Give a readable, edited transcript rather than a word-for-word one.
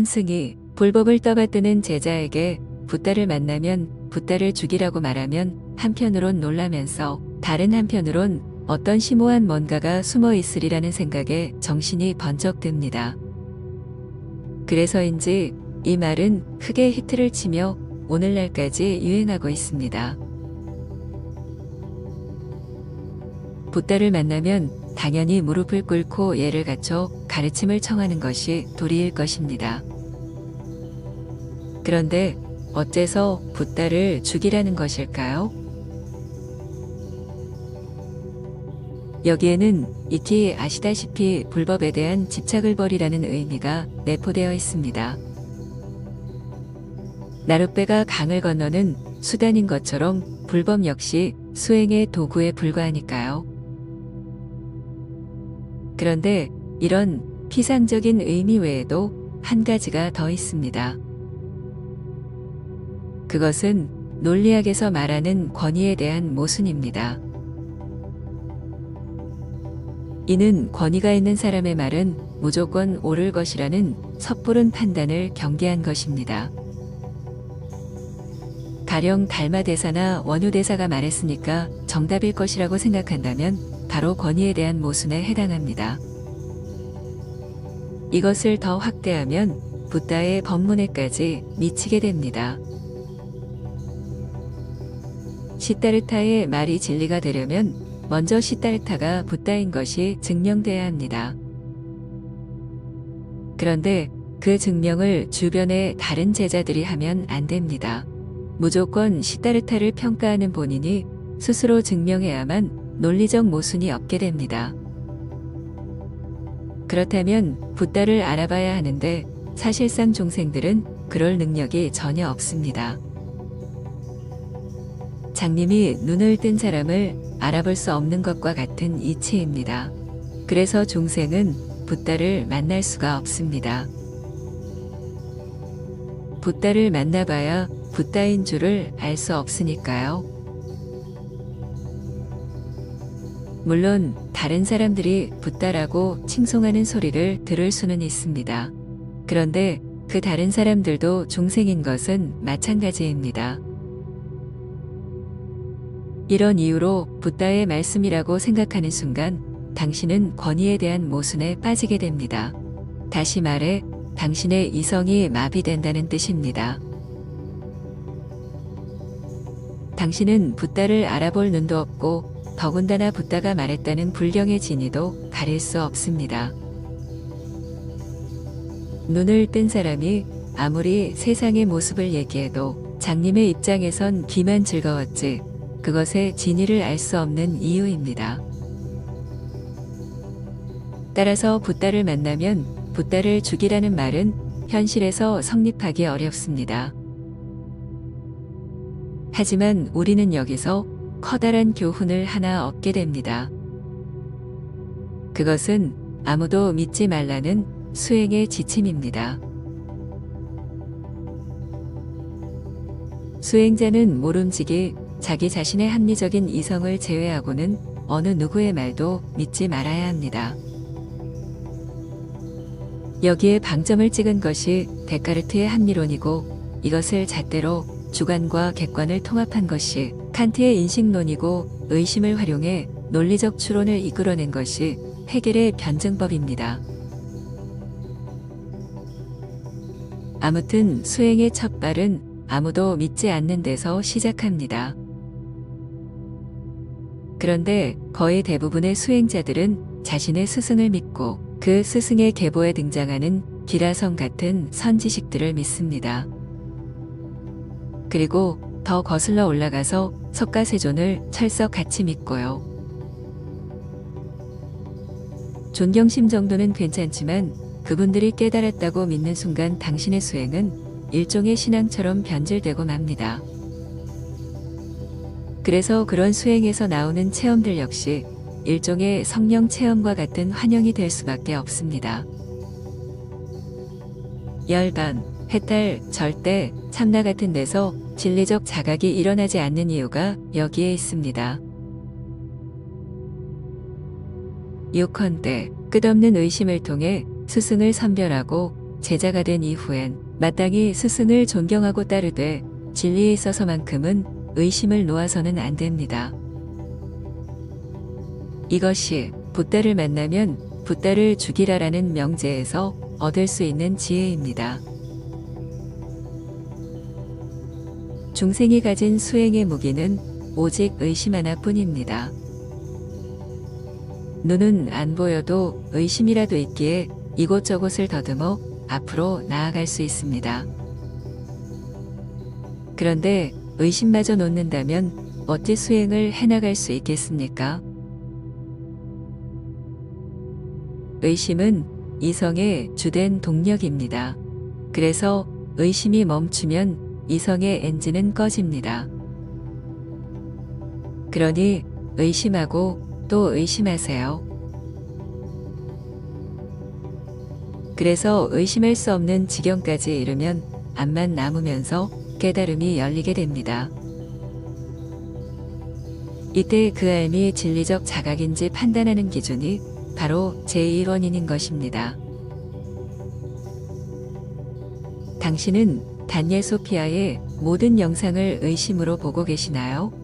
선승이 불법을 떠받드는 제자에게 붓다를 만나면 붓다를 죽이라고 말하면 한편으론 놀라면서 다른 한편으론 어떤 심오한 뭔가가 숨어 있으리라는 생각에 정신이 번쩍 듭니다. 그래서인지 이 말은 크게 히트를 치며 오늘날까지 유행하고 있습니다. 붓다를 만나면 당연히 무릎을 꿇고 예를 갖춰 가르침을 청하는 것이 도리일 것입니다. 그런데 어째서 붓다를 죽이라는 것일까요? 여기에는 익히 아시다시피 불법에 대한 집착을 버리라는 의미가 내포되어 있습니다. 나룻배가 강을 건너는 수단인 것처럼 불법 역시 수행의 도구에 불과하니까요. 그런데 이런 피상적인 의미 외에도 한 가지가 더 있습니다. 그것은 논리학에서 말하는 권위에 대한 모순입니다. 이는 권위가 있는 사람의 말은 무조건 옳을 것이라는 섣부른 판단을 경계한 것입니다. 가령 달마대사나 원효대사가 말했으니까 정답일 것이라고 생각한다면 바로 권위에 대한 모순에 해당합니다. 이것을 더 확대하면 붓다의 법문에까지 미치게 됩니다. 시타르타의 말이 진리가 되려면 먼저 시타르타가 붓다인 것이 증명돼야 합니다. 그런데 그 증명을 주변의 다른 제자들이 하면 안 됩니다. 무조건 시타르타를 평가하는 본인이 스스로 증명해야만 논리적 모순이 없게 됩니다. 그렇다면 붓다를 알아봐야 하는데 사실상 중생들은 그럴 능력이 전혀 없습니다. 장님이 눈을 뜬 사람을 알아볼 수 없는 것과 같은 이치입니다. 그래서 중생은 붓다를 만날 수가 없습니다. 붓다를 만나봐야 붓다인 줄을 알 수 없으니까요. 물론 다른 사람들이 붓다라고 칭송하는 소리를 들을 수는 있습니다. 그런데 그 다른 사람들도 중생인 것은 마찬가지입니다. 이런 이유로 붓다의 말씀이라고 생각하는 순간 당신은 권위에 대한 모순에 빠지게 됩니다. 다시 말해 당신의 이성이 마비된다는 뜻입니다. 당신은 붓다를 알아볼 눈도 없고 더군다나 붓다가 말했다는 불경의 진위도 가릴 수 없습니다. 눈을 뜬 사람이 아무리 세상의 모습을 얘기해도 장님의 입장에선 귀만 즐거웠지 그것의 진위를 알 수 없는 이유입니다. 따라서 붓다를 만나면 붓다를 죽이라는 말은 현실에서 성립하기 어렵습니다. 하지만 우리는 여기서 커다란 교훈을 하나 얻게 됩니다. 그것은 아무도 믿지 말라는 수행의 지침입니다. 수행자는 모름지기 자기 자신의 합리적인 이성을 제외하고는 어느 누구의 말도 믿지 말아야 합니다. 여기에 방점을 찍은 것이 데카르트의 합리론이고 이것을 잣대로 주관과 객관을 통합한 것이 칸트의 인식론이고 의심을 활용해 논리적 추론을 이끌어낸 것이 헤겔의 변증법입니다. 아무튼 수행의 첫 발은 아무도 믿지 않는 데서 시작합니다. 그런데 거의 대부분의 수행자들은 자신의 스승을 믿고 그 스승의 계보에 등장하는 기라성 같은 선지식들을 믿습니다. 그리고 더 거슬러 올라가서 석가세존을 철석같이 믿고요. 존경심 정도는 괜찮지만 그분들이 깨달았다고 믿는 순간 당신의 수행은 일종의 신앙처럼 변질되고 맙니다. 그래서 그런 수행에서 나오는 체험들 역시 일종의 성령 체험과 같은 환영이 될 수밖에 없습니다. 열반, 해탈, 절대, 참나 같은 데서 진리적 자각이 일어나지 않는 이유가 여기에 있습니다. 요컨대 끝없는 의심을 통해 스승을 선별하고 제자가 된 이후엔 마땅히 스승을 존경하고 따르되 진리에 있어서만큼은 의심을 놓아서는 안 됩니다. 이것이 붓다를 만나면 붓다를 죽이라라는 명제에서 얻을 수 있는 지혜입니다. 중생이 가진 수행의 무기는 오직 의심 하나뿐입니다. 눈은 안 보여도 의심이라도 있기에 이곳저곳을 더듬어 앞으로 나아갈 수 있습니다. 그런데 의심마저 놓는다면 어찌 수행을 해나갈 수 있겠습니까? 의심은 이성의 주된 동력입니다. 그래서 의심이 멈추면 이성의 엔진은 꺼집니다. 그러니 의심하고 또 의심하세요. 그래서 의심할 수 없는 지경까지 이르면 암만 남으면서 깨달음이 열리게 됩니다. 이때 그 알미 진리적 자각인지 판단하는 기준이 바로 제1원인인 것입니다. 당신은 단예 소피아의 모든 영상을 의심으로 보고 계시나요?